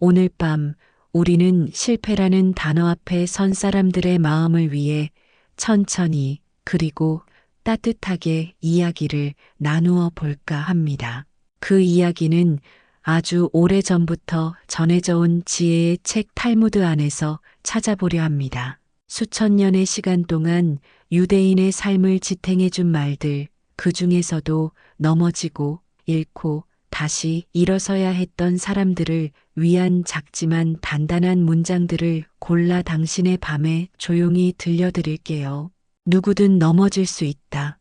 오늘 밤 우리는 실패라는 단어 앞에 선 사람들의 마음을 위해 천천히 그리고 따뜻하게 이야기를 나누어 볼까 합니다. 그 이야기는 아주 오래전부터 전해져 온 지혜의 책 탈무드 안에서 찾아보려 합니다. 수천 년의 시간 동안 유대인의 삶을 지탱해 준 말들, 그 중에서도 넘어지고 잃고 다시 일어서야 했던 사람들을 위한 작지만 단단한 문장들을 골라 당신의 밤에 조용히 들려드릴게요. 누구든 넘어질 수 있다.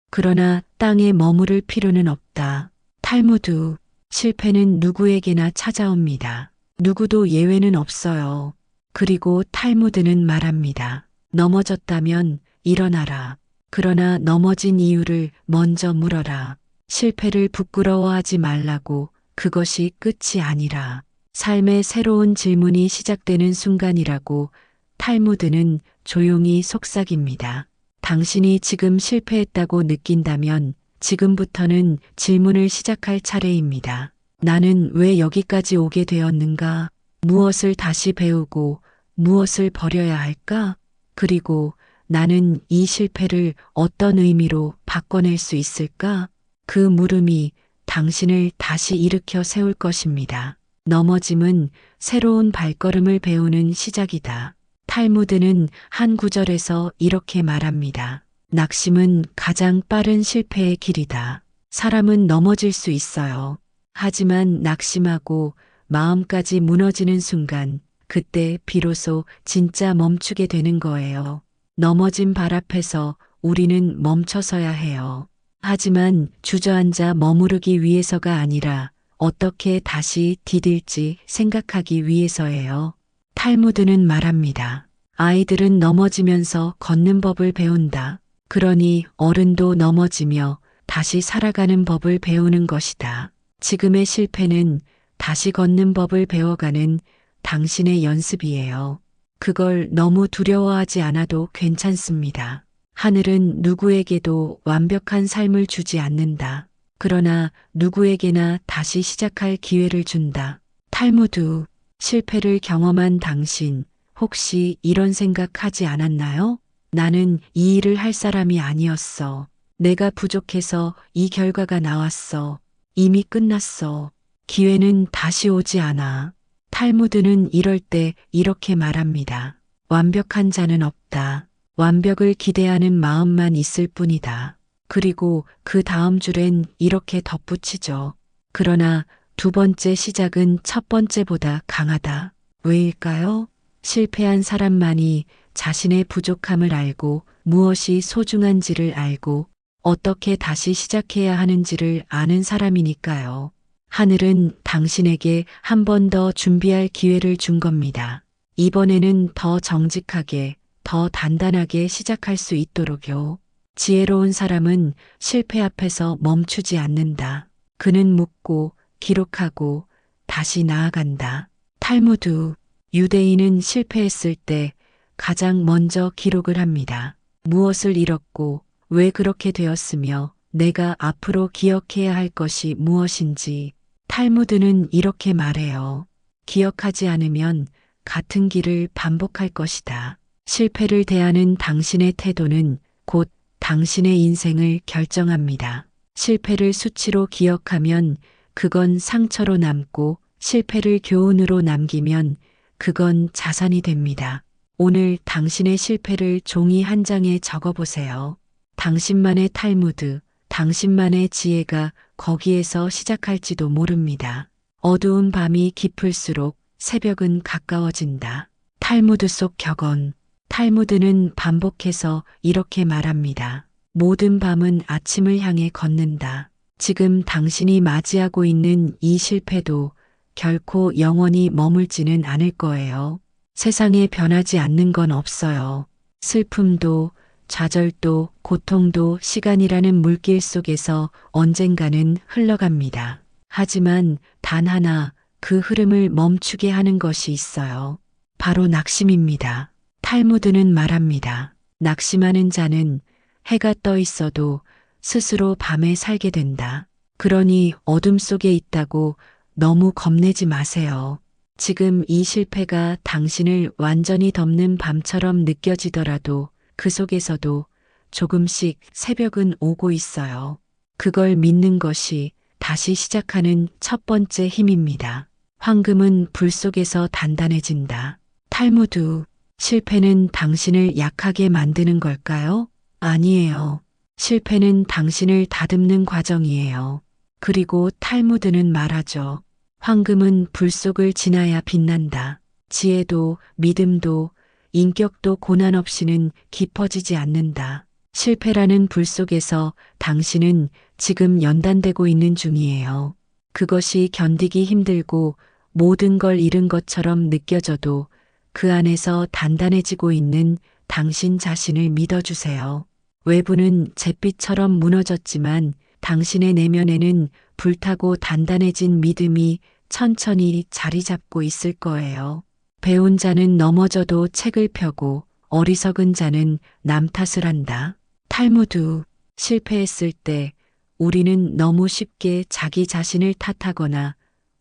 그러나 땅에 머무를 필요는 없다. 탈무드, 실패는 누구에게나 찾아옵니다. 누구도 예외는 없어요. 그리고 탈무드는 말합니다. 넘어졌다면 일어나라. 그러나 넘어진 이유를 먼저 물어라. 실패를 부끄러워하지 말라고. 그것이 끝이 아니라 삶의 새로운 질문이 시작되는 순간이라고 탈무드는 조용히 속삭입니다. 당신이 지금 실패했다고 느낀다면 지금부터는 질문을 시작할 차례입니다. 나는 왜 여기까지 오게 되었는가? 무엇을 다시 배우고 무엇을 버려야 할까? 그리고 나는 이 실패를 어떤 의미로 바꿔낼 수 있을까? 그 물음이 당신을 다시 일으켜 세울 것입니다. 넘어짐은 새로운 발걸음을 배우는 시작이다. 탈무드는 한 구절에서 이렇게 말합니다. 낙심은 가장 빠른 실패의 길이다. 사람은 넘어질 수 있어요. 하지만 낙심하고 마음까지 무너지는 순간, 그때 비로소 진짜 멈추게 되는 거예요. 넘어진 발 앞에서 우리는 멈춰서야 해요. 하지만 주저앉아 머무르기 위해서가 아니라 어떻게 다시 디딜지 생각하기 위해서예요. 탈무드는 말합니다. 아이들은 넘어지면서 걷는 법을 배운다. 그러니 어른도 넘어지며 다시 살아가는 법을 배우는 것이다. 지금의 실패는 다시 걷는 법을 배워가는 당신의 연습이에요. 그걸 너무 두려워하지 않아도 괜찮습니다. 하늘은 누구에게도 완벽한 삶을 주지 않는다. 그러나 누구에게나 다시 시작할 기회를 준다. 탈무드, 실패를 경험한 당신, 혹시 이런 생각하지 않았나요? 나는 이 일을 할 사람이 아니었어. 내가 부족해서 이 결과가 나왔어. 이미 끝났어. 기회는 다시 오지 않아. 탈무드는 이럴 때 이렇게 말합니다. 완벽한 자는 없다. 완벽을 기대하는 마음만 있을 뿐이다. 그리고 그 다음 줄엔 이렇게 덧붙이죠. 그러나 두 번째 시작은 첫 번째보다 강하다. 왜일까요? 실패한 사람만이 자신의 부족함을 알고 무엇이 소중한지를 알고 어떻게 다시 시작해야 하는지를 아는 사람이니까요. 하늘은 당신에게 한 번 더 준비할 기회를 준 겁니다. 이번에는 더 정직하게, 더 단단하게 시작할 수 있도록요. 지혜로운 사람은 실패 앞에서 멈추지 않는다. 그는 묻고 기록하고 다시 나아간다. 탈무드, 유대인은 실패했을 때 가장 먼저 기록을 합니다. 무엇을 잃었고 왜 그렇게 되었으며 내가 앞으로 기억해야 할 것이 무엇인지. 탈무드는 이렇게 말해요. 기억하지 않으면 같은 길을 반복할 것이다. 실패를 대하는 당신의 태도는 곧 당신의 인생을 결정합니다. 실패를 수치로 기억하면 그건 상처로 남고 실패를 교훈으로 남기면 그건 자산이 됩니다. 오늘 당신의 실패를 종이 한 장에 적어보세요. 당신만의 탈무드, 당신만의 지혜가 거기에서 시작할지도 모릅니다. 어두운 밤이 깊을수록 새벽은 가까워진다. 탈무드 속 격언. 탈무드는 반복해서 이렇게 말합니다. 모든 밤은 아침을 향해 걷는다. 지금 당신이 맞이하고 있는 이 실패도 결코 영원히 머물지는 않을 거예요. 세상에 변하지 않는 건 없어요. 슬픔도 좌절도 고통도 시간이라는 물길 속에서 언젠가는 흘러갑니다. 하지만 단 하나 그 흐름을 멈추게 하는 것이 있어요. 바로 낙심입니다. 탈무드는 말합니다. 낙심하는 자는 해가 떠 있어도 스스로 밤에 살게 된다. 그러니 어둠 속에 있다고 너무 겁내지 마세요. 지금 이 실패가 당신을 완전히 덮는 밤처럼 느껴지더라도 그 속에서도 조금씩 새벽은 오고 있어요. 그걸 믿는 것이 다시 시작하는 첫 번째 힘입니다. 황금은 불 속에서 단단해진다. 탈무드, 실패는 당신을 약하게 만드는 걸까요? 아니에요. 실패는 당신을 다듬는 과정이에요. 그리고 탈무드는 말하죠. 황금은 불 속을 지나야 빛난다. 지혜도 믿음도 인격도 고난 없이는 깊어지지 않는다. 실패라는 불 속에서 당신은 지금 연단되고 있는 중이에요. 그것이 견디기 힘들고 모든 걸 잃은 것처럼 느껴져도 그 안에서 단단해지고 있는 당신 자신을 믿어주세요. 외부는 잿빛처럼 무너졌지만 당신의 내면에는 불타고 단단해진 믿음이 천천히 자리 잡고 있을 거예요. 배운 자는 넘어져도 책을 펴고 어리석은 자는 남 탓을 한다. 탈무드, 실패했을 때 우리는 너무 쉽게 자기 자신을 탓하거나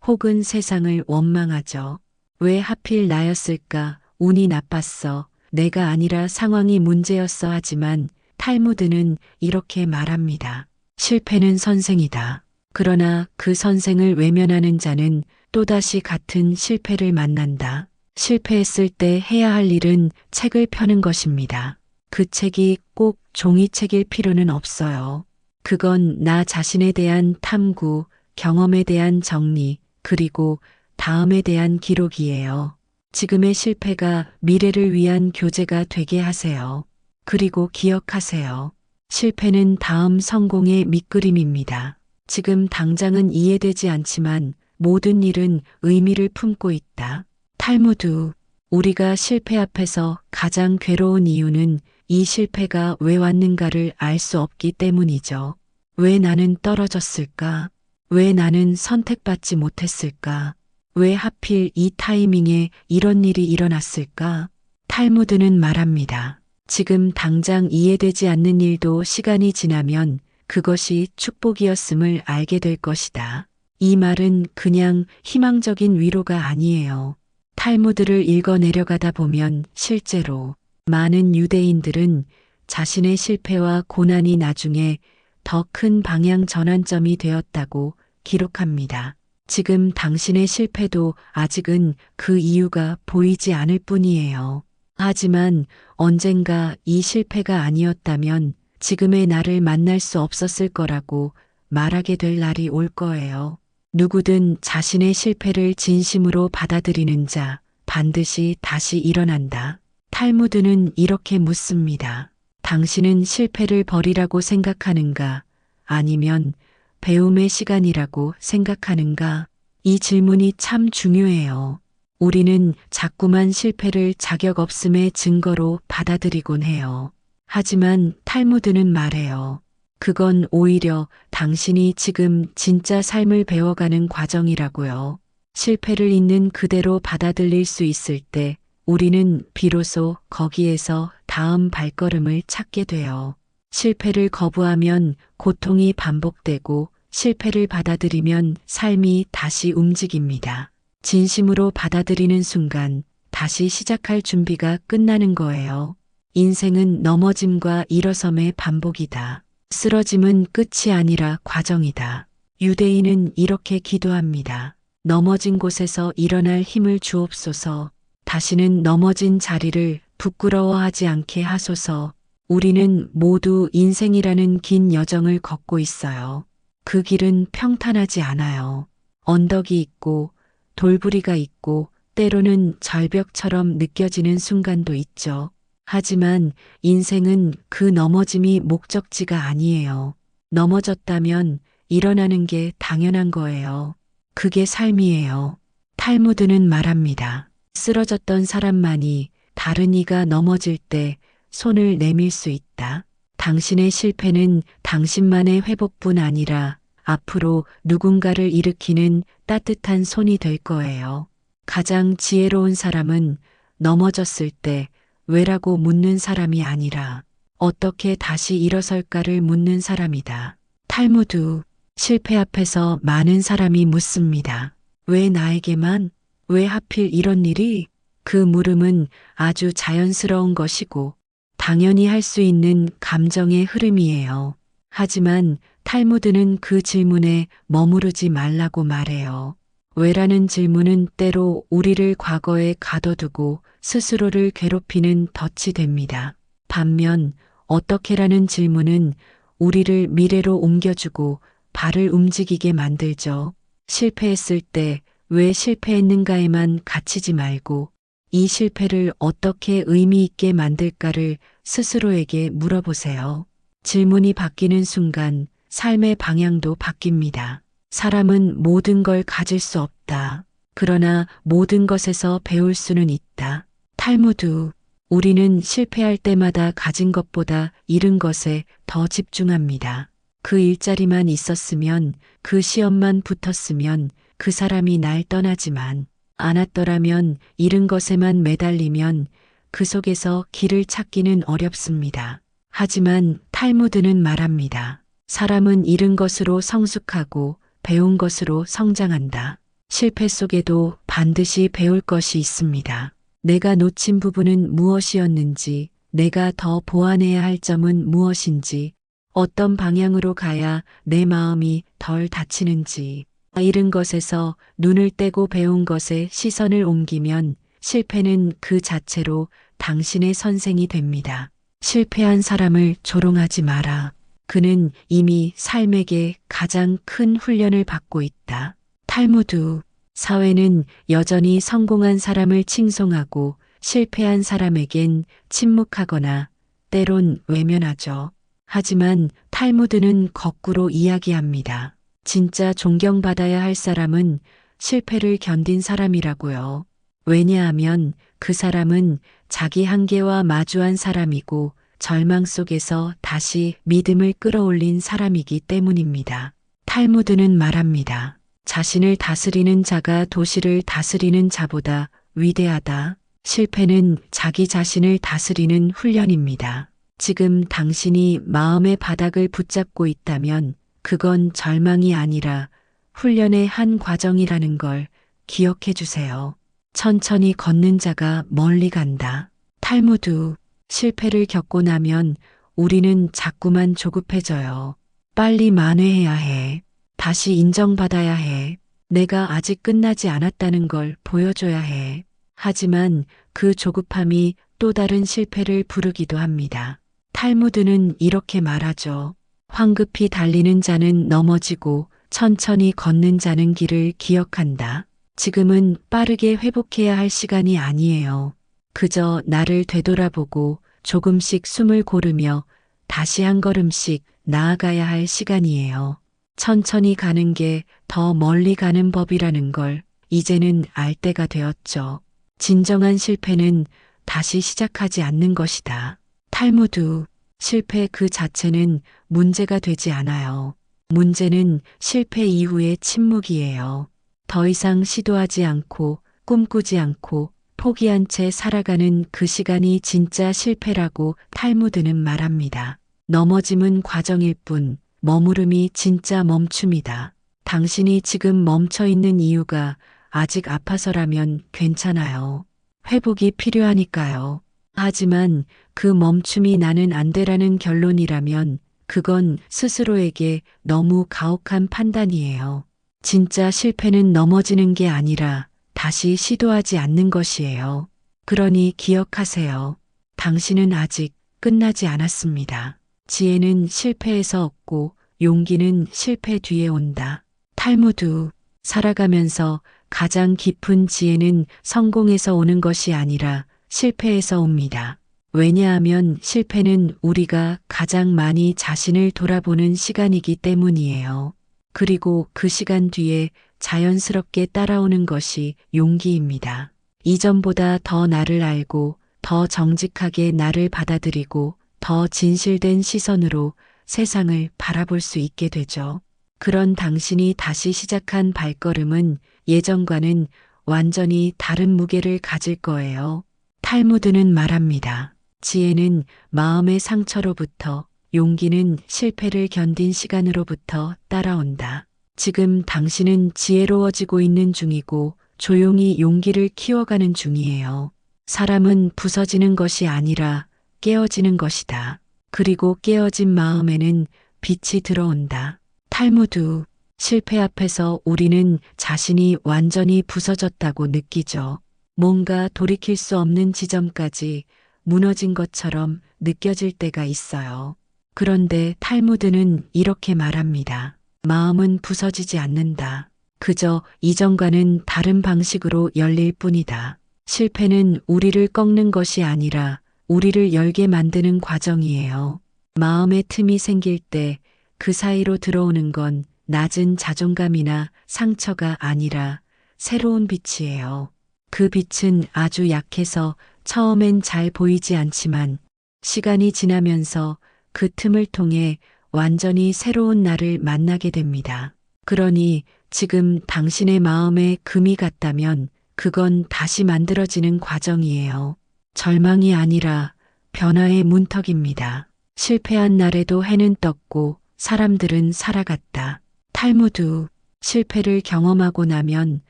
혹은 세상을 원망하죠. 왜 하필 나였을까? 운이 나빴어. 내가 아니라 상황이 문제였어. 하지만 탈무드는 이렇게 말합니다. 실패는 선생이다. 그러나 그 선생을 외면하는 자는 또다시 같은 실패를 만난다. 실패했을 때 해야 할 일은 책을 펴는 것입니다. 그 책이 꼭 종이책일 필요는 없어요. 그건 나 자신에 대한 탐구, 경험에 대한 정리, 그리고 다음에 대한 기록이에요. 지금의 실패가 미래를 위한 교재가 되게 하세요. 그리고 기억하세요. 실패는 다음 성공의 밑그림입니다. 지금 당장은 이해되지 않지만 모든 일은 의미를 품고 있다. 탈무드, 우리가 실패 앞에서 가장 괴로운 이유는 이 실패가 왜 왔는가를 알 수 없기 때문이죠. 왜 나는 떨어졌을까? 왜 나는 선택받지 못했을까? 왜 하필 이 타이밍에 이런 일이 일어났을까? 탈무드는 말합니다. 지금 당장 이해되지 않는 일도 시간이 지나면 그것이 축복이었음을 알게 될 것이다. 이 말은 그냥 희망적인 위로가 아니에요. 탈무드를 읽어 내려가다 보면 실제로 많은 유대인들은 자신의 실패와 고난이 나중에 더 큰 방향 전환점이 되었다고 기록합니다. 지금 당신의 실패도 아직은 그 이유가 보이지 않을 뿐이에요. 하지만 언젠가 이 실패가 아니었다면 지금의 나를 만날 수 없었을 거라고 말하게 될 날이 올 거예요. 누구든 자신의 실패를 진심으로 받아들이는 자 반드시 다시 일어난다. 탈무드는 이렇게 묻습니다. 당신은 실패를 버리라고 생각하는가? 아니면 배움의 시간이라고 생각하는가? 이 질문이 참 중요해요. 우리는 자꾸만 실패를 자격 없음의 증거로 받아들이곤 해요. 하지만 탈무드는 말해요. 그건 오히려 당신이 지금 진짜 삶을 배워가는 과정이라고요. 실패를 있는 그대로 받아들일 수 있을 때 우리는 비로소 거기에서 다음 발걸음을 찾게 돼요. 실패를 거부하면 고통이 반복되고 실패를 받아들이면 삶이 다시 움직입니다. 진심으로 받아들이는 순간 다시 시작할 준비가 끝나는 거예요. 인생은 넘어짐과 일어섬의 반복이다. 쓰러짐은 끝이 아니라 과정이다. 유대인은 이렇게 기도합니다. 넘어진 곳에서 일어날 힘을 주옵소서. 다시는 넘어진 자리를 부끄러워하지 않게 하소서. 우리는 모두 인생이라는 긴 여정을 걷고 있어요. 그 길은 평탄하지 않아요. 언덕이 있고 돌부리가 있고 때로는 절벽처럼 느껴지는 순간도 있죠. 하지만 인생은 그 넘어짐이 목적지가 아니에요. 넘어졌다면 일어나는 게 당연한 거예요. 그게 삶이에요. 탈무드는 말합니다. 쓰러졌던 사람만이 다른 이가 넘어질 때 손을 내밀 수 있다. 당신의 실패는 당신만의 회복뿐 아니라 앞으로 누군가를 일으키는 따뜻한 손이 될 거예요. 가장 지혜로운 사람은 넘어졌을 때 왜라고 묻는 사람이 아니라 어떻게 다시 일어설까를 묻는 사람이다. 탈무드, 실패 앞에서 많은 사람이 묻습니다. 왜 나에게만? 왜 하필 이런 일이? 그 물음은 아주 자연스러운 것이고 당연히 할 수 있는 감정의 흐름이에요. 하지만 탈무드는 그 질문에 머무르지 말라고 말해요. 왜라는 질문은 때로 우리를 과거에 가둬두고 스스로를 괴롭히는 덫이 됩니다. 반면 어떻게라는 질문은 우리를 미래로 옮겨주고 발을 움직이게 만들죠. 실패했을 때 왜 실패했는가에만 갇히지 말고 이 실패를 어떻게 의미 있게 만들까를 스스로에게 물어보세요. 질문이 바뀌는 순간 삶의 방향도 바뀝니다. 사람은 모든 걸 가질 수 없다. 그러나 모든 것에서 배울 수는 있다. 탈무드. 우리는 실패할 때마다 가진 것보다 잃은 것에 더 집중합니다. 그 일자리만 있었으면, 그 시험만 붙었으면, 그 사람이 날 떠나지만 않았더라면, 잃은 것에만 매달리면 그 속에서 길을 찾기는 어렵습니다. 하지만 탈무드는 말합니다. 사람은 잃은 것으로 성숙하고 배운 것으로 성장한다. 실패 속에도 반드시 배울 것이 있습니다. 내가 놓친 부분은 무엇이었는지, 내가 더 보완해야 할 점은 무엇인지, 어떤 방향으로 가야 내 마음이 덜 다치는지, 잃은 것에서 눈을 떼고 배운 것에 시선을 옮기면 실패는 그 자체로 당신의 선생이 됩니다. 실패한 사람을 조롱하지 마라. 그는 이미 삶에게 가장 큰 훈련을 받고 있다. 탈무드. 사회는 여전히 성공한 사람을 칭송하고 실패한 사람에겐 침묵하거나 때론 외면하죠. 하지만 탈무드는 거꾸로 이야기합니다. 진짜 존경받아야 할 사람은 실패를 견딘 사람이라고요. 왜냐하면 그 사람은 자기 한계와 마주한 사람이고 절망 속에서 다시 믿음을 끌어올린 사람이기 때문입니다. 탈무드는 말합니다. 자신을 다스리는 자가 도시를 다스리는 자보다 위대하다. 실패는 자기 자신을 다스리는 훈련입니다. 지금 당신이 마음의 바닥을 붙잡고 있다면 그건 절망이 아니라 훈련의 한 과정이라는 걸 기억해 주세요. 천천히 걷는 자가 멀리 간다. 탈무드. 실패를 겪고 나면 우리는 자꾸만 조급해져요. 빨리 만회해야 해. 다시 인정받아야 해. 내가 아직 끝나지 않았다는 걸 보여줘야 해. 하지만 그 조급함이 또 다른 실패를 부르기도 합니다. 탈무드는 이렇게 말하죠. 황급히 달리는 자는 넘어지고 천천히 걷는 자는 길을 기억한다. 지금은 빠르게 회복해야 할 시간이 아니에요. 그저 나를 되돌아보고 조금씩 숨을 고르며 다시 한 걸음씩 나아가야 할 시간이에요. 천천히 가는 게 더 멀리 가는 법이라는 걸 이제는 알 때가 되었죠. 진정한 실패는 다시 시작하지 않는 것이다. 탈무드. 실패 그 자체는 문제가 되지 않아요. 문제는 실패 이후의 침묵이에요. 더 이상 시도하지 않고 꿈꾸지 않고 포기한 채 살아가는 그 시간이 진짜 실패라고 탈무드는 말합니다. 넘어짐은 과정일 뿐 머무름이 진짜 멈춤이다. 당신이 지금 멈춰 있는 이유가 아직 아파서라면 괜찮아요. 회복이 필요하니까요. 하지만 그 멈춤이 나는 안 돼라는 결론이라면 그건 스스로에게 너무 가혹한 판단이에요. 진짜 실패는 넘어지는 게 아니라 다시 시도하지 않는 것이에요. 그러니 기억하세요. 당신은 아직 끝나지 않았습니다. 지혜는 실패에서 얻고 용기는 실패 뒤에 온다. 탈무드. 살아가면서 가장 깊은 지혜는 성공에서 오는 것이 아니라 실패에서 옵니다. 왜냐하면 실패는 우리가 가장 많이 자신을 돌아보는 시간이기 때문이에요. 그리고 그 시간 뒤에 자연스럽게 따라오는 것이 용기입니다. 이전보다 더 나를 알고 더 정직하게 나를 받아들이고 더 진실된 시선으로 세상을 바라볼 수 있게 되죠. 그런 당신이 다시 시작한 발걸음은 예전과는 완전히 다른 무게를 가질 거예요. 탈무드는 말합니다. 지혜는 마음의 상처로부터, 용기는 실패를 견딘 시간으로부터 따라온다. 지금 당신은 지혜로워지고 있는 중이고 조용히 용기를 키워가는 중이에요. 사람은 부서지는 것이 아니라 깨어지는 것이다. 그리고 깨어진 마음에는 빛이 들어온다. 탈무드, 실패 앞에서 우리는 자신이 완전히 부서졌다고 느끼죠. 뭔가 돌이킬 수 없는 지점까지 무너진 것처럼 느껴질 때가 있어요. 그런데 탈무드는 이렇게 말합니다. 마음은 부서지지 않는다. 그저 이전과는 다른 방식으로 열릴 뿐이다. 실패는 우리를 꺾는 것이 아니라 우리를 열게 만드는 과정이에요. 마음의 틈이 생길 때 그 사이로 들어오는 건 낮은 자존감이나 상처가 아니라 새로운 빛이에요. 그 빛은 아주 약해서 처음엔 잘 보이지 않지만 시간이 지나면서 그 틈을 통해 완전히 새로운 나를 만나게 됩니다. 그러니 지금 당신의 마음에 금이 갔다면 그건 다시 만들어지는 과정이에요. 절망이 아니라 변화의 문턱입니다. 실패한 날에도 해는 떴고 사람들은 살아갔다. 탈무드, 실패를 경험하고 나면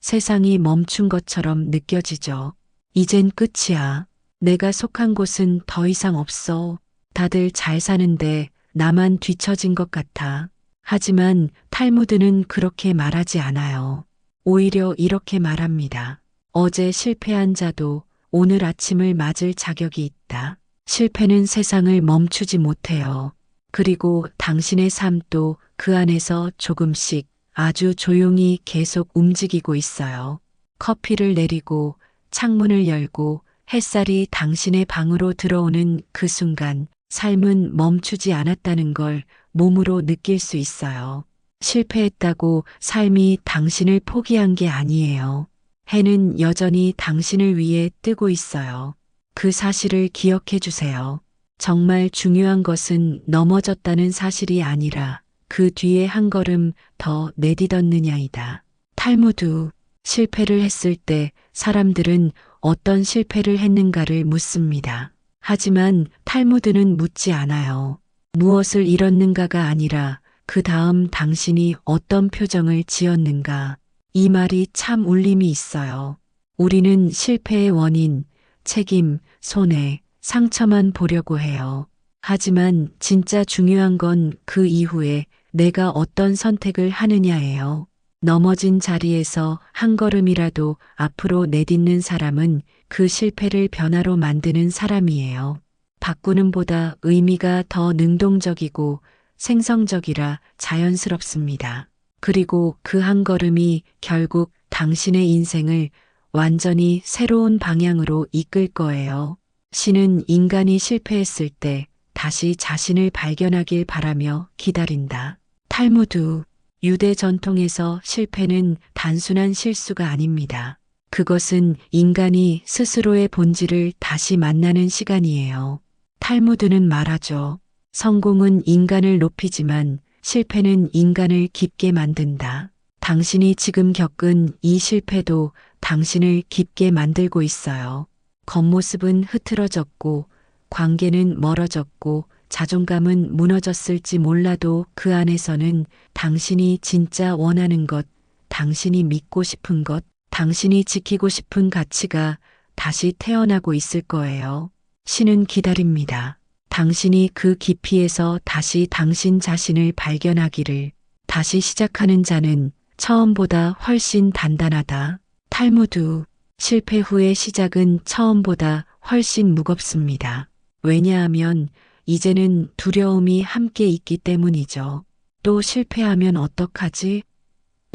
세상이 멈춘 것처럼 느껴지죠. 이젠 끝이야. 내가 속한 곳은 더 이상 없어. 다들 잘 사는데 나만 뒤처진 것 같아. 하지만 탈무드는 그렇게 말하지 않아요. 오히려 이렇게 말합니다. 어제 실패한 자도 오늘 아침을 맞을 자격이 있다. 실패는 세상을 멈추지 못해요. 그리고 당신의 삶도 그 안에서 조금씩 아주 조용히 계속 움직이고 있어요. 커피를 내리고 창문을 열고 햇살이 당신의 방으로 들어오는 그 순간 삶은 멈추지 않았다는 걸 몸으로 느낄 수 있어요. 실패했다고 삶이 당신을 포기한 게 아니에요. 해는 여전히 당신을 위해 뜨고 있어요. 그 사실을 기억해 주세요. 정말 중요한 것은 넘어졌다는 사실이 아니라 그 뒤에 한 걸음 더 내딛었느냐이다. 탈무드, 실패를 했을 때 사람들은 어떤 실패를 했는가를 묻습니다. 하지만 탈무드는 묻지 않아요. 무엇을 잃었는가가 아니라 그 다음 당신이 어떤 표정을 지었는가. 이 말이 참 울림이 있어요. 우리는 실패의 원인, 책임, 손해, 상처만 보려고 해요. 하지만 진짜 중요한 건 그 이후에 내가 어떤 선택을 하느냐예요. 넘어진 자리에서 한 걸음이라도 앞으로 내딛는 사람은 그 실패를 변화로 만드는 사람이에요. 바꾸는보다 의미가 더 능동적이고 생성적이라 자연스럽습니다. 그리고 그 한 걸음이 결국 당신의 인생을 완전히 새로운 방향으로 이끌 거예요. 신은 인간이 실패했을 때 다시 자신을 발견하길 바라며 기다린다. 탈무드, 유대 전통에서 실패는 단순한 실수가 아닙니다. 그것은 인간이 스스로의 본질을 다시 만나는 시간이에요. 탈무드는 말하죠. 성공은 인간을 높이지만 실패는 인간을 깊게 만든다. 당신이 지금 겪은 이 실패도 당신을 깊게 만들고 있어요. 겉모습은 흐트러졌고 관계는 멀어졌고 자존감은 무너졌을지 몰라도 그 안에서는 당신이 진짜 원하는 것, 당신이 믿고 싶은 것, 당신이 지키고 싶은 가치가 다시 태어나고 있을 거예요. 신은 기다립니다. 당신이 그 깊이에서 다시 당신 자신을 발견하기를. 다시 시작하는 자는 처음보다 훨씬 단단하다. 탈무드, 실패 후의 시작은 처음보다 훨씬 무겁습니다. 왜냐하면 이제는 두려움이 함께 있기 때문이죠. 또 실패하면 어떡하지?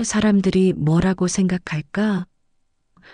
사람들이 뭐라고 생각할까?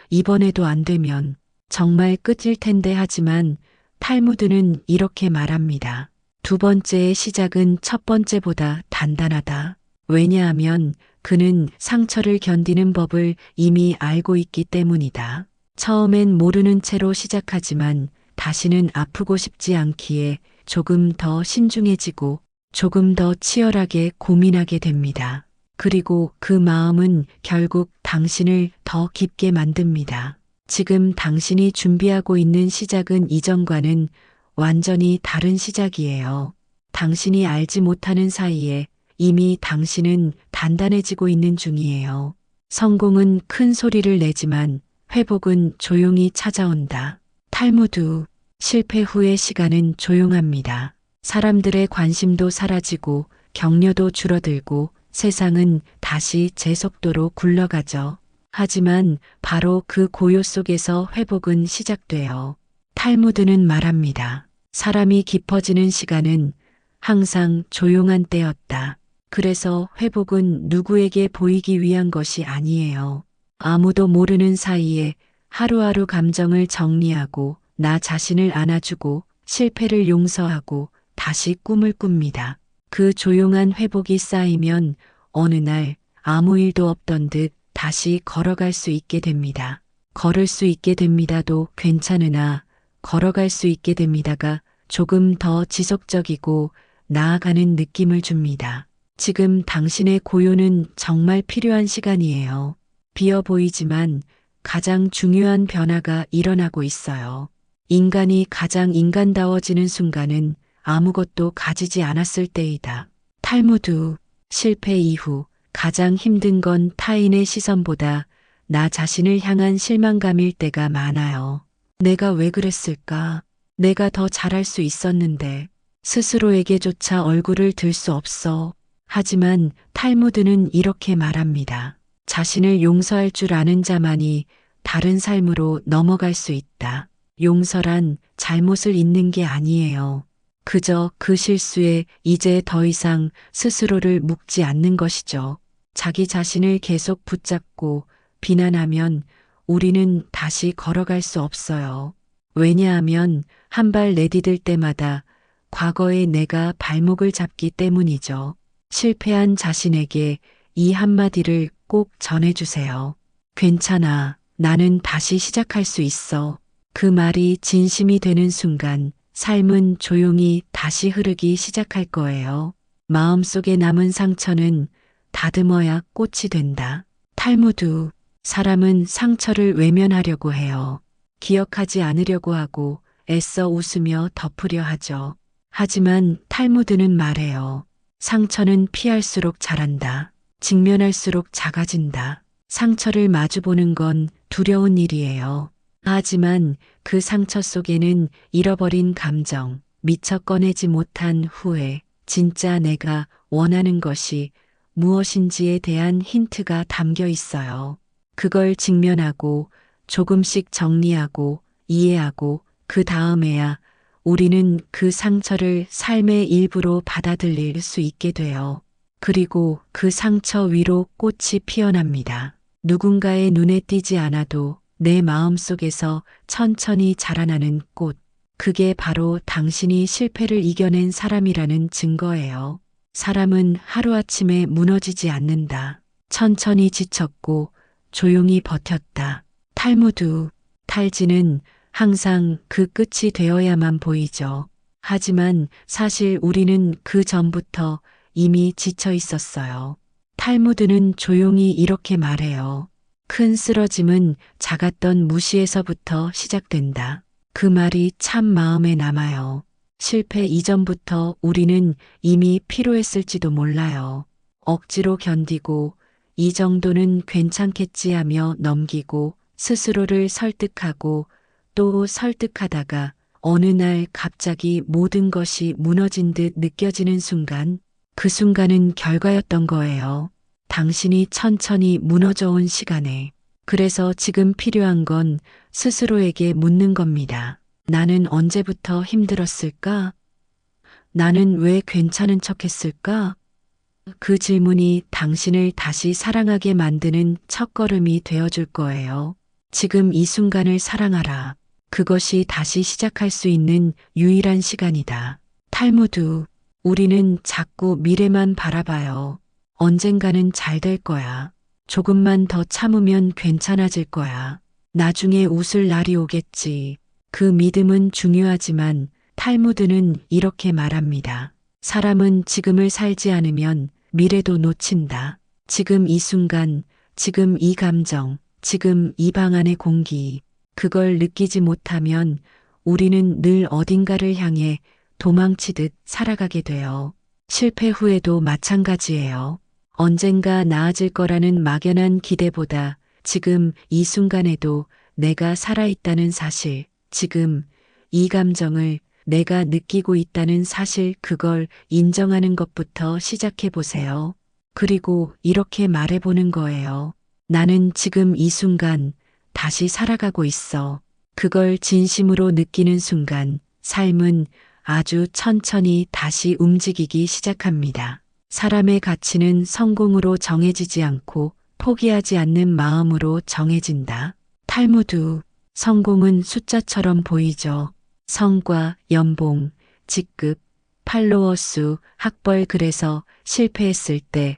이번에도 안 되면 정말 끝일 텐데. 하지만 탈무드는 이렇게 말합니다. 두 번째의 시작은 첫 번째보다 단단하다. 왜냐하면 그는 상처를 견디는 법을 이미 알고 있기 때문이다. 처음엔 모르는 채로 시작하지만 다시는 아프고 싶지 않기에 조금 더 신중해지고 조금 더 치열하게 고민하게 됩니다. 그리고 그 마음은 결국 당신을 더 깊게 만듭니다. 지금 당신이 준비하고 있는 시작은 이전과는 완전히 다른 시작이에요. 당신이 알지 못하는 사이에 이미 당신은 단단해지고 있는 중이에요. 성공은 큰 소리를 내지만 회복은 조용히 찾아온다. 탈무드, 실패 후의 시간은 조용합니다. 사람들의 관심도 사라지고 격려도 줄어들고 세상은 다시 제 속도로 굴러가죠. 하지만 바로 그 고요 속에서 회복은 시작돼요. 탈무드는 말합니다. 사람이 깊어지는 시간은 항상 조용한 때였다. 그래서 회복은 누구에게 보이기 위한 것이 아니에요. 아무도 모르는 사이에 하루하루 감정을 정리하고 나 자신을 안아주고 실패를 용서하고 다시 꿈을 꿉니다. 그 조용한 회복이 쌓이면 어느 날 아무 일도 없던 듯 다시 걸어갈 수 있게 됩니다. 걸을 수 있게 됩니다도 괜찮으나 걸어갈 수 있게 됩니다가 조금 더 지속적이고 나아가는 느낌을 줍니다. 지금 당신의 고요는 정말 필요한 시간이에요. 비어 보이지만 가장 중요한 변화가 일어나고 있어요. 인간이 가장 인간다워지는 순간은 아무것도 가지지 않았을 때이다. 탈무드, 실패 이후 가장 힘든 건 타인의 시선보다 나 자신을 향한 실망감일 때가 많아요. 내가 왜 그랬을까? 내가 더 잘할 수 있었는데 스스로에게조차 얼굴을 들 수 없어. 하지만 탈무드는 이렇게 말합니다. 자신을 용서할 줄 아는 자만이 다른 삶으로 넘어갈 수 있다. 용서란 잘못을 잊는 게 아니에요. 그저 그 실수에 이제 더 이상 스스로를 묵지 않는 것이죠. 자기 자신을 계속 붙잡고 비난하면 우리는 다시 걸어갈 수 없어요. 왜냐하면 한 발 내디딜 때마다 과거의 내가 발목을 잡기 때문이죠. 실패한 자신에게 이 한마디를 꼭 전해주세요. 괜찮아. 나는 다시 시작할 수 있어. 그 말이 진심이 되는 순간 삶은 조용히 다시 흐르기 시작할 거예요. 마음속에 남은 상처는 다듬어야 꽃이 된다. 탈무드, 사람은 상처를 외면하려고 해요. 기억하지 않으려고 하고 애써 웃으며 덮으려 하죠. 하지만 탈무드는 말해요. 상처는 피할수록 자란다. 직면할수록 작아진다. 상처를 마주보는 건 두려운 일이에요. 하지만 그 상처 속에는 잃어버린 감정, 미처 꺼내지 못한 후회, 진짜 내가 원하는 것이 무엇인지에 대한 힌트가 담겨 있어요. 그걸 직면하고 조금씩 정리하고 이해하고 그 다음에야 우리는 그 상처를 삶의 일부로 받아들일 수 있게 돼요. 그리고 그 상처 위로 꽃이 피어납니다. 누군가의 눈에 띄지 않아도 내 마음속에서 천천히 자라나는 꽃. 그게 바로 당신이 실패를 이겨낸 사람이라는 증거예요. 사람은 하루아침에 무너지지 않는다. 천천히 지쳤고 조용히 버텼다. 탈무드, 탈지는 항상 그 끝이 되어야만 보이죠. 하지만 사실 우리는 그 전부터 이미 지쳐 있었어요. 탈무드는 조용히 이렇게 말해요. 큰 쓰러짐은 작았던 무시에서부터 시작된다. 그 말이 참 마음에 남아요. 실패 이전부터 우리는 이미 피로했을지도 몰라요. 억지로 견디고 이 정도는 괜찮겠지 하며 넘기고 스스로를 설득하고 또 설득하다가 어느 날 갑자기 모든 것이 무너진 듯 느껴지는 순간, 그 순간은 결과였던 거예요. 당신이 천천히 무너져 온 시간에. 그래서 지금 필요한 건 스스로에게 묻는 겁니다. 나는 언제부터 힘들었을까? 나는 왜 괜찮은 척 했을까? 그 질문이 당신을 다시 사랑하게 만드는 첫걸음이 되어줄 거예요. 지금 이 순간을 사랑하라. 그것이 다시 시작할 수 있는 유일한 시간이다. 탈무드, 우리는 자꾸 미래만 바라봐요. 언젠가는 잘 될 거야. 조금만 더 참으면 괜찮아질 거야. 나중에 웃을 날이 오겠지. 그 믿음은 중요하지만 탈무드는 이렇게 말합니다. 사람은 지금을 살지 않으면 미래도 놓친다. 지금 이 순간, 지금 이 감정, 지금 이 방 안의 공기, 그걸 느끼지 못하면 우리는 늘 어딘가를 향해 도망치듯 살아가게 돼요. 실패 후에도 마찬가지예요. 언젠가 나아질 거라는 막연한 기대보다 지금 이 순간에도 내가 살아있다는 사실, 지금 이 감정을 내가 느끼고 있다는 사실, 그걸 인정하는 것부터 시작해 보세요. 그리고 이렇게 말해보는 거예요. 나는 지금 이 순간 다시 살아가고 있어. 그걸 진심으로 느끼는 순간 삶은 아주 천천히 다시 움직이기 시작합니다. 사람의 가치는 성공으로 정해지지 않고 포기하지 않는 마음으로 정해진다. 탈무드, 성공은 숫자처럼 보이죠. 성과, 연봉, 직급, 팔로워 수, 학벌. 그래서 실패했을 때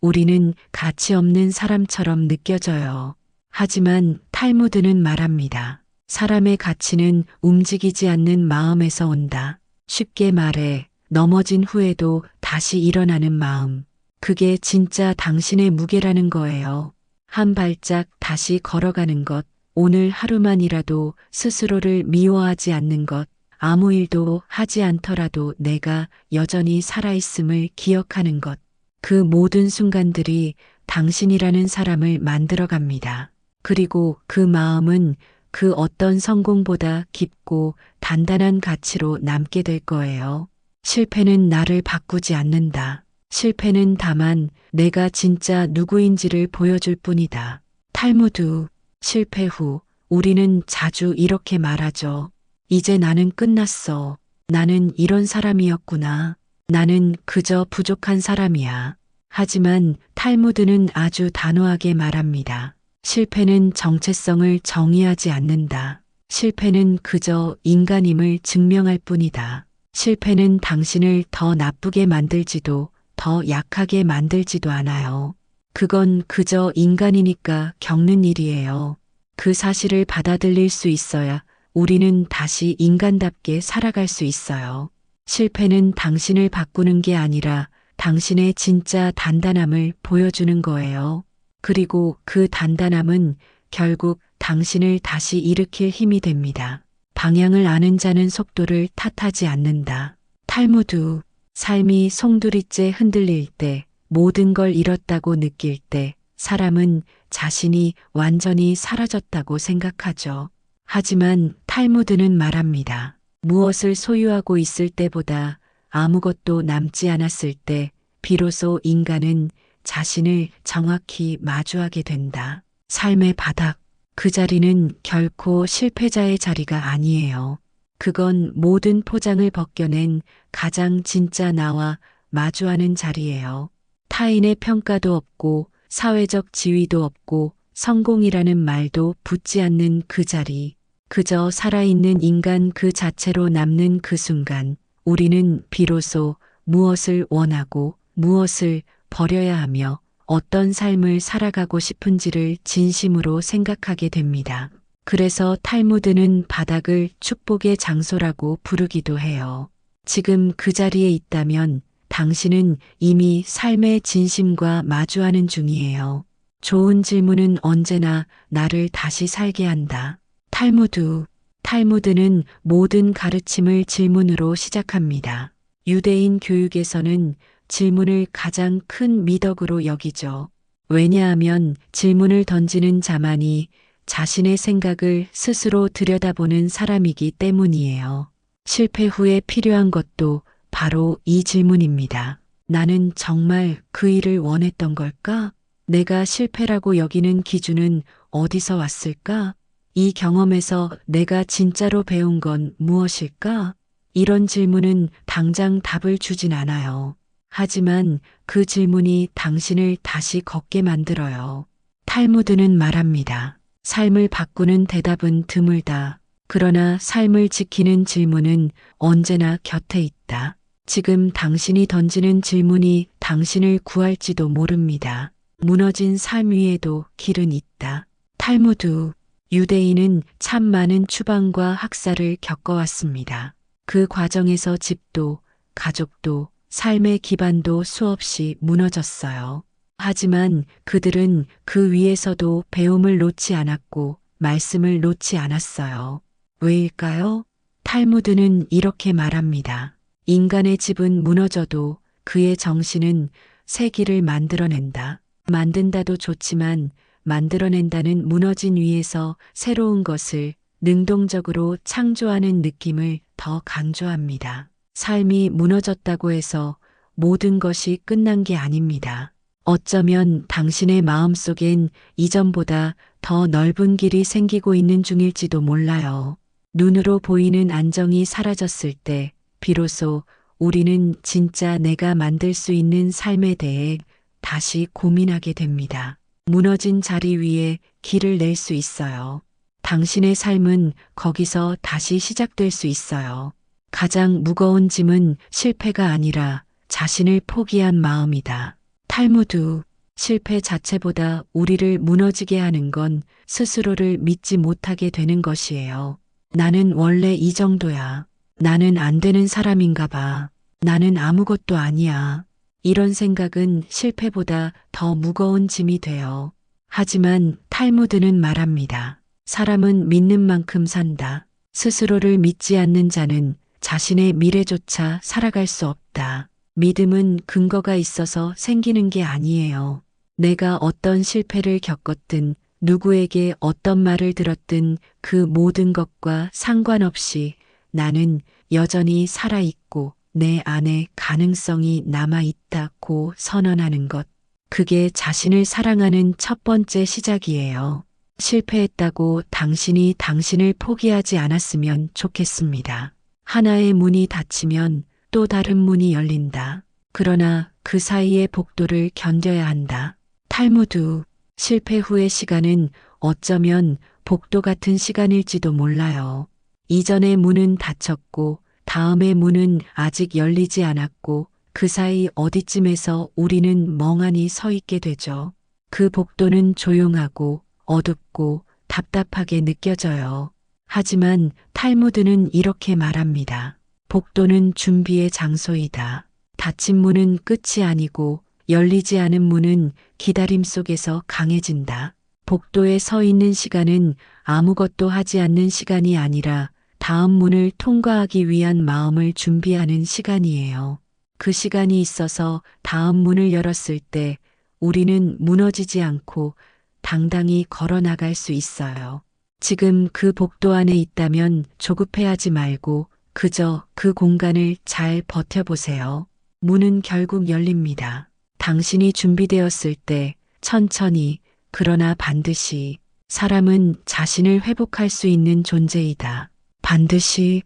우리는 가치 없는 사람처럼 느껴져요. 하지만 탈무드는 말합니다. 사람의 가치는 움직이지 않는 마음에서 온다. 쉽게 말해 넘어진 후에도 다시 일어나는 마음. 그게 진짜 당신의 무게라는 거예요. 한 발짝 다시 걸어가는 것, 오늘 하루만이라도 스스로를 미워하지 않는 것, 아무 일도 하지 않더라도 내가 여전히 살아있음을 기억하는 것. 그 모든 순간들이 당신이라는 사람을 만들어갑니다. 그리고 그 마음은 그 어떤 성공보다 깊고 단단한 가치로 남게 될 거예요. 실패는 나를 바꾸지 않는다. 실패는 다만 내가 진짜 누구인지를 보여줄 뿐이다. 탈무드, 실패 후 우리는 자주 이렇게 말하죠. 이제 나는 끝났어. 나는 이런 사람이었구나. 나는 그저 부족한 사람이야. 하지만 탈무드는 아주 단호하게 말합니다. 실패는 정체성을 정의하지 않는다. 실패는 그저 인간임을 증명할 뿐이다. 실패는 당신을 더 나쁘게 만들지도 더 약하게 만들지도 않아요. 그건 그저 인간이니까 겪는 일이에요. 그 사실을 받아들일 수 있어야 우리는 다시 인간답게 살아갈 수 있어요. 실패는 당신을 바꾸는 게 아니라 당신의 진짜 단단함을 보여주는 거예요. 그리고 그 단단함은 결국 당신을 다시 일으킬 힘이 됩니다. 방향을 아는 자는 속도를 탓하지 않는다. 탈무드, 삶이 송두리째 흔들릴 때, 모든 걸 잃었다고 느낄 때, 사람은 자신이 완전히 사라졌다고 생각하죠. 하지만 탈무드는 말합니다. 무엇을 소유하고 있을 때보다 아무것도 남지 않았을 때, 비로소 인간은 자신을 정확히 마주하게 된다. 삶의 바닥, 그 자리는 결코 실패자의 자리가 아니에요. 그건 모든 포장을 벗겨낸 가장 진짜 나와 마주하는 자리예요. 타인의 평가도 없고 사회적 지위도 없고 성공이라는 말도 붙지 않는 그 자리. 그저 살아있는 인간 그 자체로 남는 그 순간 우리는 비로소 무엇을 원하고 무엇을 버려야 하며 어떤 삶을 살아가고 싶은지를 진심으로 생각하게 됩니다. 그래서 탈무드는 바닥을 축복의 장소라고 부르기도 해요. 지금 그 자리에 있다면 당신은 이미 삶의 진심과 마주하는 중이에요. 좋은 질문은 언제나 나를 다시 살게 한다. 탈무드는 모든 가르침을 질문으로 시작합니다. 유대인 교육에서는 질문을 가장 큰 미덕으로 여기죠. 왜냐하면 질문을 던지는 자만이 자신의 생각을 스스로 들여다보는 사람이기 때문이에요. 실패 후에 필요한 것도 바로 이 질문입니다. 나는 정말 그 일을 원했던 걸까? 내가 실패라고 여기는 기준은 어디서 왔을까? 이 경험에서 내가 진짜로 배운 건 무엇일까? 이런 질문은 당장 답을 주진 않아요. 하지만 그 질문이 당신을 다시 걷게 만들어요. 탈무드는 말합니다. 삶을 바꾸는 대답은 드물다. 그러나 삶을 지키는 질문은 언제나 곁에 있다. 지금 당신이 던지는 질문이 당신을 구할지도 모릅니다. 무너진 삶 위에도 길은 있다. 탈무드, 유대인은 참 많은 추방과 학살을 겪어왔습니다. 그 과정에서 집도, 가족도, 삶의 기반도 수없이 무너졌어요. 하지만 그들은 그 위에서도 배움을 놓지 않았고 말씀을 놓지 않았어요. 왜일까요? 탈무드는 이렇게 말합니다. 인간의 집은 무너져도 그의 정신은 새 길을 만들어낸다. 만든다도 좋지만 만들어낸다는 무너진 위에서 새로운 것을 능동적으로 창조하는 느낌을 더 강조합니다. 삶이 무너졌다고 해서 모든 것이 끝난 게 아닙니다. 어쩌면 당신의 마음속엔 이전보다 더 넓은 길이 생기고 있는 중일지도 몰라요. 눈으로 보이는 안정이 사라졌을 때 비로소 우리는 진짜 내가 만들 수 있는 삶에 대해 다시 고민하게 됩니다. 무너진 자리 위에 길을 낼 수 있어요. 당신의 삶은 거기서 다시 시작될 수 있어요. 가장 무거운 짐은 실패가 아니라 자신을 포기한 마음이다. 탈무드, 실패 자체보다 우리를 무너지게 하는 건 스스로를 믿지 못하게 되는 것이에요. 나는 원래 이 정도야. 나는 안 되는 사람인가 봐. 나는 아무것도 아니야. 이런 생각은 실패보다 더 무거운 짐이 돼요. 하지만 탈무드는 말합니다. 사람은 믿는 만큼 산다. 스스로를 믿지 않는 자는 자신의 미래조차 살아갈 수 없다. 믿음은 근거가 있어서 생기는 게 아니에요. 내가 어떤 실패를 겪었든 누구에게 어떤 말을 들었든 그 모든 것과 상관없이 나는 여전히 살아있고 내 안에 가능성이 남아있다고 선언하는 것. 그게 자신을 사랑하는 첫 번째 시작이에요. 실패했다고 당신이 당신을 포기하지 않았으면 좋겠습니다. 하나의 문이 닫히면 또 다른 문이 열린다. 그러나 그 사이의 복도를 견뎌야 한다. 탈무드, 실패 후의 시간은 어쩌면 복도 같은 시간일지도 몰라요. 이전의 문은 닫혔고 다음의 문은 아직 열리지 않았고 그 사이 어디쯤에서 우리는 멍하니 서 있게 되죠. 그 복도는 조용하고 어둡고 답답하게 느껴져요. 하지만 탈무드는 이렇게 말합니다. 복도는 준비의 장소이다. 닫힌 문은 끝이 아니고 열리지 않은 문은 기다림 속에서 강해진다. 복도에 서 있는 시간은 아무것도 하지 않는 시간이 아니라 다음 문을 통과하기 위한 마음을 준비하는 시간이에요. 그 시간이 있어서 다음 문을 열었을 때 우리는 무너지지 않고 당당히 걸어 나갈 수 있어요. 지금 그 복도 안에 있다면 조급해하지 말고 그저 그 공간을 잘 버텨보세요. 문은 결국 열립니다. 당신이 준비되었을 때 천천히 그러나 반드시 사람은 자신을 회복할 수 있는 존재이다. 반드시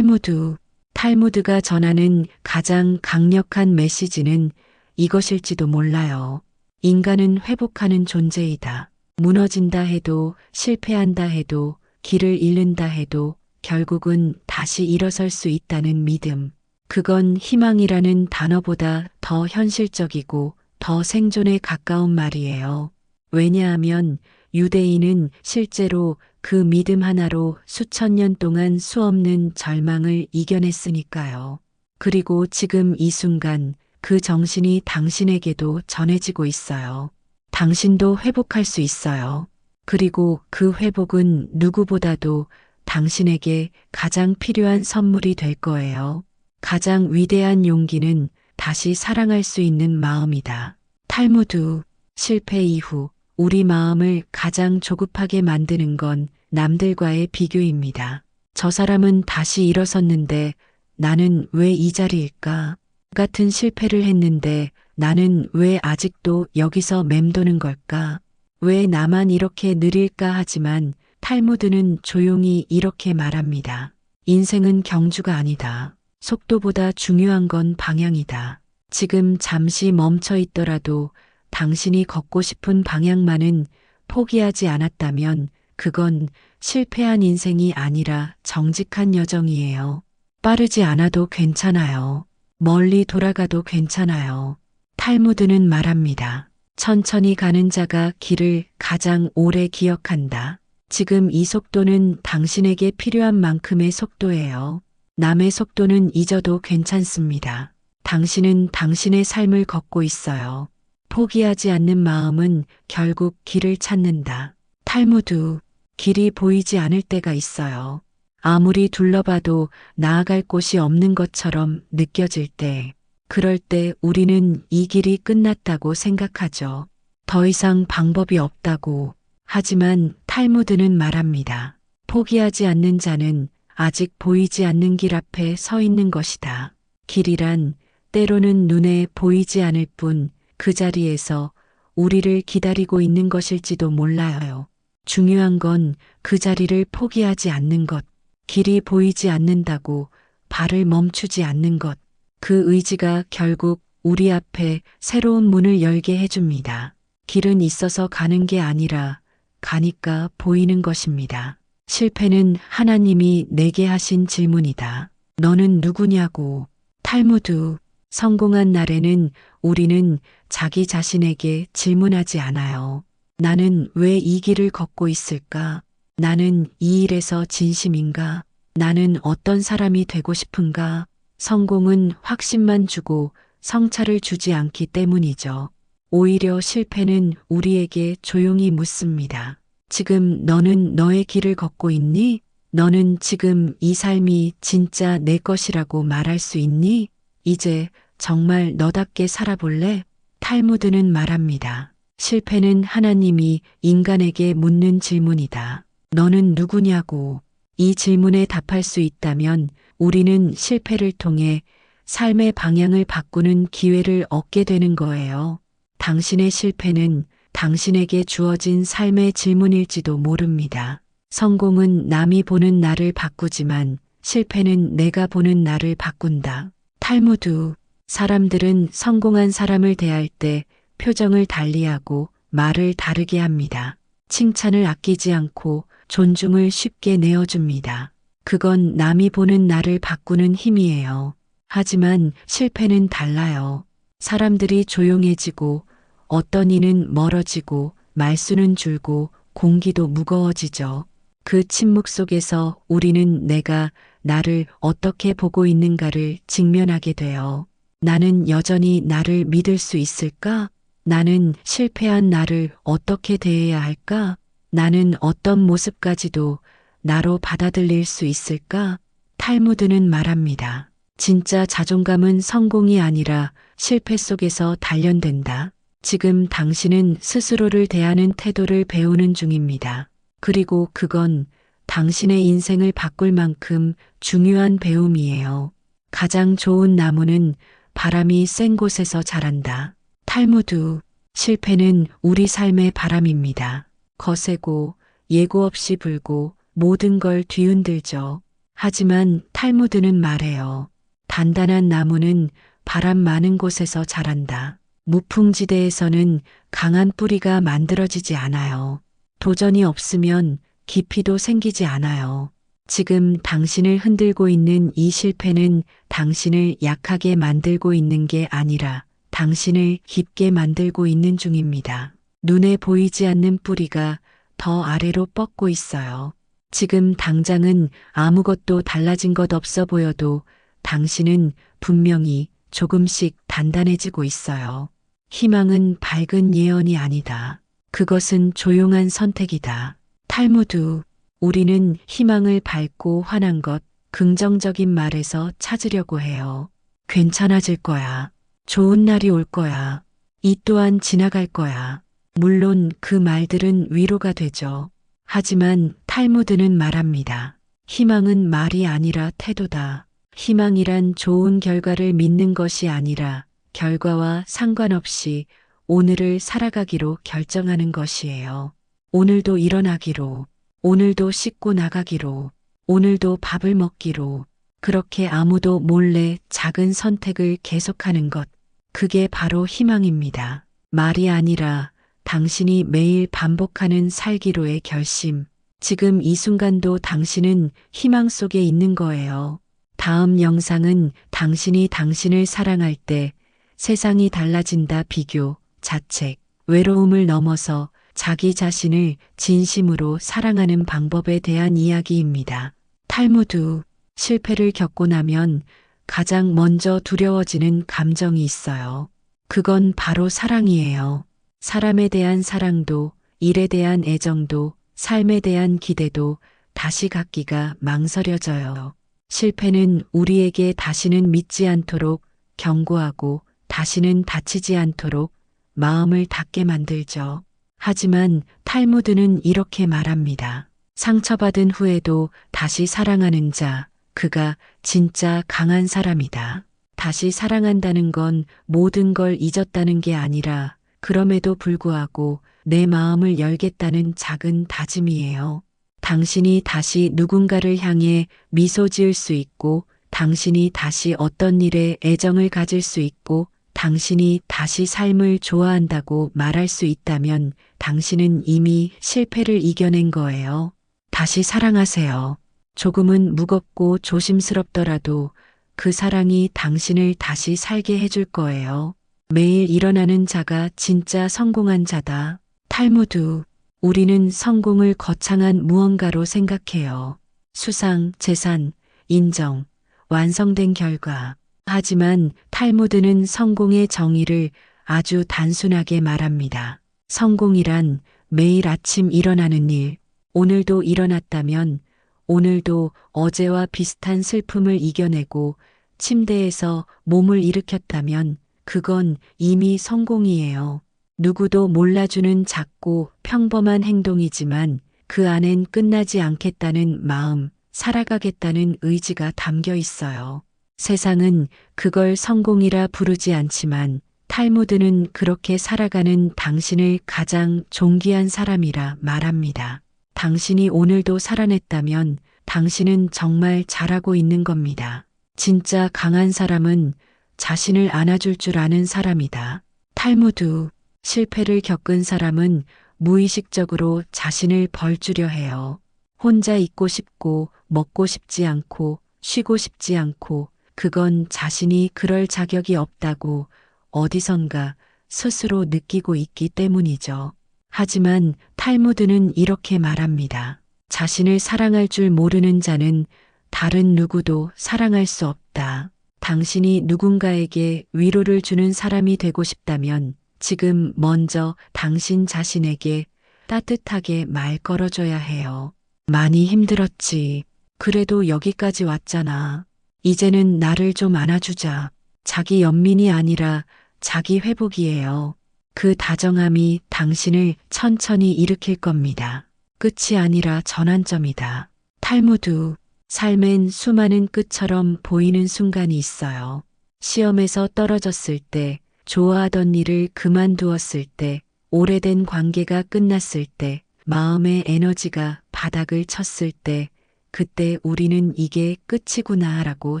탈무드가 전하는 가장 강력한 메시지는 이것일지도 몰라요. 인간은 회복하는 존재이다. 무너진다 해도 실패한다 해도 길을 잃는다 해도 결국은 다시 일어설 수 있다는 믿음. 그건 희망이라는 단어보다 더 현실적이고 더 생존에 가까운 말이에요. 왜냐하면 유대인은 실제로 그 믿음 하나로 수천 년 동안 수없는 절망을 이겨냈으니까요. 그리고 지금 이 순간 그 정신이 당신에게도 전해지고 있어요. 당신도 회복할 수 있어요. 그리고 그 회복은 누구보다도 당신에게 가장 필요한 선물이 될 거예요. 가장 위대한 용기는 다시 사랑할 수 있는 마음이다. 탈무드, 실패 이후 우리 마음을 가장 조급하게 만드는 건 남들과의 비교입니다. 저 사람은 다시 일어섰는데 나는 왜 이 자리일까? 같은 실패를 했는데 나는 왜 아직도 여기서 맴도는 걸까? 왜 나만 이렇게 느릴까? 하지만 탈무드는 조용히 이렇게 말합니다. 인생은 경주가 아니다. 속도보다 중요한 건 방향이다. 지금 잠시 멈춰 있더라도 당신이 걷고 싶은 방향만은 포기하지 않았다면 그건 실패한 인생이 아니라 정직한 여정이에요. 빠르지 않아도 괜찮아요. 멀리 돌아가도 괜찮아요. 탈무드는 말합니다. 천천히 가는 자가 길을 가장 오래 기억한다. 지금 이 속도는 당신에게 필요한 만큼의 속도예요. 남의 속도는 잊어도 괜찮습니다. 당신은 당신의 삶을 걷고 있어요. 포기하지 않는 마음은 결국 길을 찾는다. 탈무드, 길이 보이지 않을 때가 있어요. 아무리 둘러봐도 나아갈 곳이 없는 것처럼 느껴질 때, 그럴 때 우리는 이 길이 끝났다고 생각하죠. 더 이상 방법이 없다고. 하지만 탈무드는 말합니다. 포기하지 않는 자는 아직 보이지 않는 길 앞에 서 있는 것이다. 길이란 때로는 눈에 보이지 않을 뿐 그 자리에서 우리를 기다리고 있는 것일지도 몰라요. 중요한 건 그 자리를 포기하지 않는 것. 길이 보이지 않는다고 발을 멈추지 않는 것. 그 의지가 결국 우리 앞에 새로운 문을 열게 해줍니다. 길은 있어서 가는 게 아니라 가니까 보이는 것입니다. 실패는 하나님이 내게 하신 질문이다. 너는 누구냐고. 탈무드. 성공한 날에는 우리는 자기 자신에게 질문하지 않아요. 나는 왜 이 길을 걷고 있을까? 나는 이 일에서 진심인가? 나는 어떤 사람이 되고 싶은가? 성공은 확신만 주고 성찰을 주지 않기 때문이죠. 오히려 실패는 우리에게 조용히 묻습니다. 지금 너는 너의 길을 걷고 있니? 너는 지금 이 삶이 진짜 내 것이라고 말할 수 있니? 이제 정말 너답게 살아볼래? 탈무드는 말합니다. 실패는 하나님이 인간에게 묻는 질문이다. 너는 누구냐고. 이 질문에 답할 수 있다면 우리는 실패를 통해 삶의 방향을 바꾸는 기회를 얻게 되는 거예요. 당신의 실패는 당신에게 주어진 삶의 질문일지도 모릅니다. 성공은 남이 보는 나를 바꾸지만 실패는 내가 보는 나를 바꾼다. 탈무드. 사람들은 성공한 사람을 대할 때 표정을 달리하고 말을 다르게 합니다. 칭찬을 아끼지 않고 존중을 쉽게 내어줍니다. 그건 남이 보는 나를 바꾸는 힘이에요. 하지만 실패는 달라요. 사람들이 조용해지고 어떤 이는 멀어지고 말수는 줄고 공기도 무거워지죠. 그 침묵 속에서 우리는 내가 나를 어떻게 보고 있는가를 직면하게 돼요. 나는 여전히 나를 믿을 수 있을까? 나는 실패한 나를 어떻게 대해야 할까? 나는 어떤 모습까지도 나로 받아들일 수 있을까? 탈무드는 말합니다. 진짜 자존감은 성공이 아니라 실패 속에서 단련된다. 지금 당신은 스스로를 대하는 태도를 배우는 중입니다. 그리고 그건 당신의 인생을 바꿀 만큼 중요한 배움이에요. 가장 좋은 나무는 바람이 센 곳에서 자란다. 탈무드. 실패는 우리 삶의 바람입니다. 거세고 예고 없이 불고 모든 걸 뒤흔들죠. 하지만 탈무드는 말해요. 단단한 나무는 바람 많은 곳에서 자란다. 무풍지대에서는 강한 뿌리가 만들어지지 않아요. 도전이 없으면 깊이도 생기지 않아요. 지금 당신을 흔들고 있는 이 실패는 당신을 약하게 만들고 있는 게 아니라 당신을 깊게 만들고 있는 중입니다. 눈에 보이지 않는 뿌리가 더 아래로 뻗고 있어요. 지금 당장은 아무것도 달라진 것 없어 보여도 당신은 분명히 조금씩 단단해지고 있어요. 희망은 밝은 예언이 아니다. 그것은 조용한 선택이다. 탈무드. 우리는 희망을 밝고 환한 것, 긍정적인 말에서 찾으려고 해요. 괜찮아질 거야. 좋은 날이 올 거야. 이 또한 지나갈 거야. 물론 그 말들은 위로가 되죠. 하지만 탈무드는 말합니다. 희망은 말이 아니라 태도다. 희망이란 좋은 결과를 믿는 것이 아니라 결과와 상관없이 오늘을 살아가기로 결정하는 것이에요. 오늘도 일어나기로, 오늘도 씻고 나가기로, 오늘도 밥을 먹기로, 그렇게 아무도 몰래 작은 선택을 계속하는 것. 그게 바로 희망입니다. 말이 아니라 당신이 매일 반복하는 살기로의 결심. 지금 이 순간도 당신은 희망 속에 있는 거예요. 다음 영상은 당신이 당신을 사랑할 때 세상이 달라진다 비교, 자책, 외로움을 넘어서 자기 자신을 진심으로 사랑하는 방법에 대한 이야기입니다. 탈무드. 실패를 겪고 나면 가장 먼저 두려워지는 감정이 있어요. 그건 바로 사랑이에요. 사람에 대한 사랑도, 일에 대한 애정도, 삶에 대한 기대도 다시 갖기가 망설여져요. 실패는 우리에게 다시는 믿지 않도록 경고하고 다시는 다치지 않도록 마음을 닫게 만들죠. 하지만 탈무드는 이렇게 말합니다. 상처받은 후에도 다시 사랑하는 자, 그가 진짜 강한 사람이다. 다시 사랑한다는 건 모든 걸 잊었다는 게 아니라 그럼에도 불구하고 내 마음을 열겠다는 작은 다짐이에요. 당신이 다시 누군가를 향해 미소 지을 수 있고, 당신이 다시 어떤 일에 애정을 가질 수 있고, 당신이 다시 삶을 좋아한다고 말할 수 있다면 당신은 이미 실패를 이겨낸 거예요. 다시 사랑하세요. 조금은 무겁고 조심스럽더라도 그 사랑이 당신을 다시 살게 해줄 거예요. 매일 일어나는 자가 진짜 성공한 자다. 탈무드. 우리는 성공을 거창한 무언가로 생각해요. 수상, 재산, 인정, 완성된 결과. 하지만 탈무드는 성공의 정의를 아주 단순하게 말합니다. 성공이란 매일 아침 일어나는 일. 오늘도 일어났다면, 오늘도 어제와 비슷한 슬픔을 이겨내고 침대에서 몸을 일으켰다면 그건 이미 성공이에요. 누구도 몰라주는 작고 평범한 행동이지만 그 안엔 끝나지 않겠다는 마음, 살아가겠다는 의지가 담겨 있어요. 세상은 그걸 성공이라 부르지 않지만 탈무드는 그렇게 살아가는 당신을 가장 존귀한 사람이라 말합니다. 당신이 오늘도 살아냈다면 당신은 정말 잘하고 있는 겁니다. 진짜 강한 사람은 자신을 안아줄 줄 아는 사람이다. 탈무드. 실패를 겪은 사람은 무의식적으로 자신을 벌주려 해요. 혼자 있고 싶고 먹고 싶지 않고 쉬고 싶지 않고 그건 자신이 그럴 자격이 없다고 어디선가 스스로 느끼고 있기 때문이죠. 하지만 탈무드는 이렇게 말합니다. 자신을 사랑할 줄 모르는 자는 다른 누구도 사랑할 수 없다. 당신이 누군가에게 위로를 주는 사람이 되고 싶다면 지금 먼저 당신 자신에게 따뜻하게 말 걸어줘야 해요. 많이 힘들었지. 그래도 여기까지 왔잖아. 이제는 나를 좀 안아주자. 자기 연민이 아니라 자기 회복이에요. 그 다정함이 당신을 천천히 일으킬 겁니다. 끝이 아니라 전환점이다. 탈무드. 삶엔 수많은 끝처럼 보이는 순간이 있어요. 시험에서 떨어졌을 때, 좋아하던 일을 그만두었을 때, 오래된 관계가 끝났을 때, 마음의 에너지가 바닥을 쳤을 때, 그때 우리는 이게 끝이구나 라고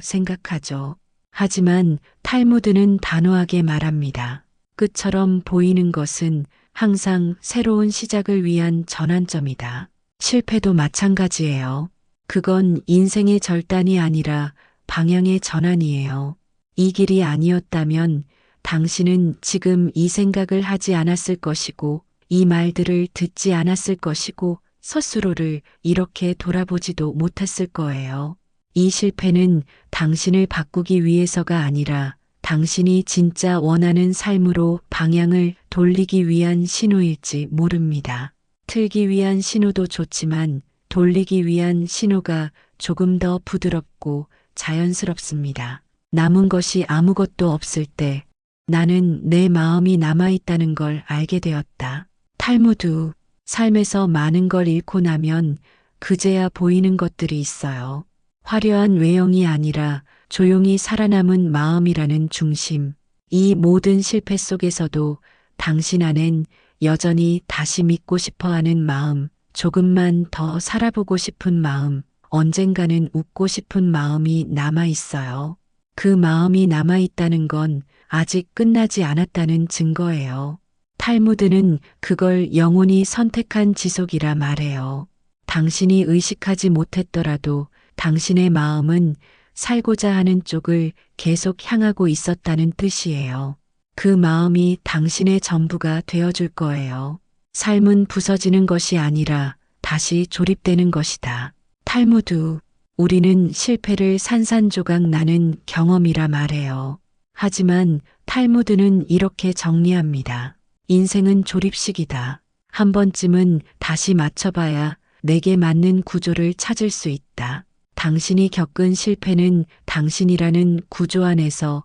생각하죠. 하지만 탈무드는 단호하게 말합니다. 끝처럼 보이는 것은 항상 새로운 시작을 위한 전환점이다. 실패도 마찬가지예요. 그건 인생의 절단이 아니라 방향의 전환이에요. 이 길이 아니었다면 당신은 지금 이 생각을 하지 않았을 것이고 이 말들을 듣지 않았을 것이고 스스로를 이렇게 돌아보지도 못했을 거예요. 이 실패는 당신을 바꾸기 위해서가 아니라 당신이 진짜 원하는 삶으로 방향을 돌리기 위한 신호일지 모릅니다. 틀기 위한 신호도 좋지만 돌리기 위한 신호가 조금 더 부드럽고 자연스럽습니다. 남은 것이 아무것도 없을 때 나는 내 마음이 남아있다는 걸 알게 되었다. 탈무드. 삶에서 많은 걸 잃고 나면 그제야 보이는 것들이 있어요. 화려한 외형이 아니라 조용히 살아남은 마음이라는 중심. 이 모든 실패 속에서도 당신 안엔 여전히 다시 믿고 싶어 하는 마음, 조금만 더 살아보고 싶은 마음, 언젠가는 웃고 싶은 마음이 남아 있어요. 그 마음이 남아 있다는 건 아직 끝나지 않았다는 증거예요. 탈무드는 그걸 영혼이 선택한 지속이라 말해요. 당신이 의식하지 못했더라도 당신의 마음은 살고자 하는 쪽을 계속 향하고 있었다는 뜻이에요. 그 마음이 당신의 전부가 되어줄 거예요. 삶은 부서지는 것이 아니라 다시 조립되는 것이다. 탈무드. 우리는 실패를 산산조각 나는 경험이라 말해요. 하지만 탈무드는 이렇게 정리합니다. 인생은 조립식이다. 한 번쯤은 다시 맞춰봐야 내게 맞는 구조를 찾을 수 있다. 당신이 겪은 실패는 당신이라는 구조 안에서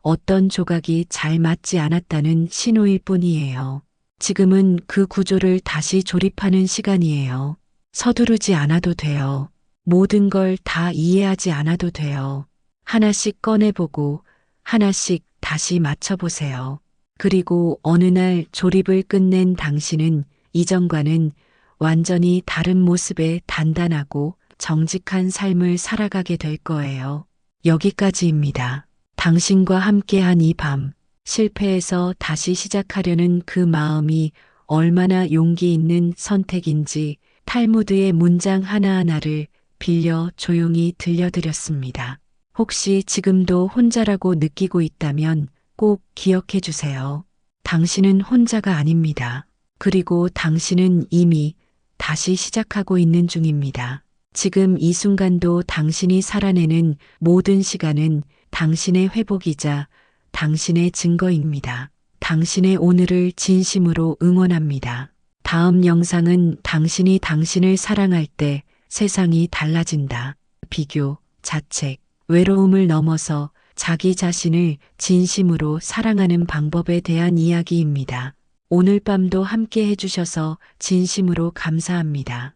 어떤 조각이 잘 맞지 않았다는 신호일 뿐이에요. 지금은 그 구조를 다시 조립하는 시간이에요. 서두르지 않아도 돼요. 모든 걸 다 이해하지 않아도 돼요. 하나씩 꺼내보고 하나씩 다시 맞춰보세요. 그리고 어느 날 조립을 끝낸 당신은 이전과는 완전히 다른 모습의 단단하고 정직한 삶을 살아가게 될 거예요. 여기까지입니다. 당신과 함께한 이 밤, 실패해서 다시 시작하려는 그 마음이 얼마나 용기 있는 선택인지 탈무드의 문장 하나하나를 빌려 조용히 들려드렸습니다. 혹시 지금도 혼자라고 느끼고 있다면 꼭 기억해 주세요. 당신은 혼자가 아닙니다. 그리고 당신은 이미 다시 시작하고 있는 중입니다. 지금 이 순간도 당신이 살아내는 모든 시간은 당신의 회복이자 당신의 증거입니다. 당신의 오늘을 진심으로 응원합니다. 다음 영상은 당신이 당신을 사랑할 때 세상이 달라진다. 비교, 자책, 외로움을 넘어서 자기 자신을 진심으로 사랑하는 방법에 대한 이야기입니다. 오늘 밤도 함께 해주셔서 진심으로 감사합니다.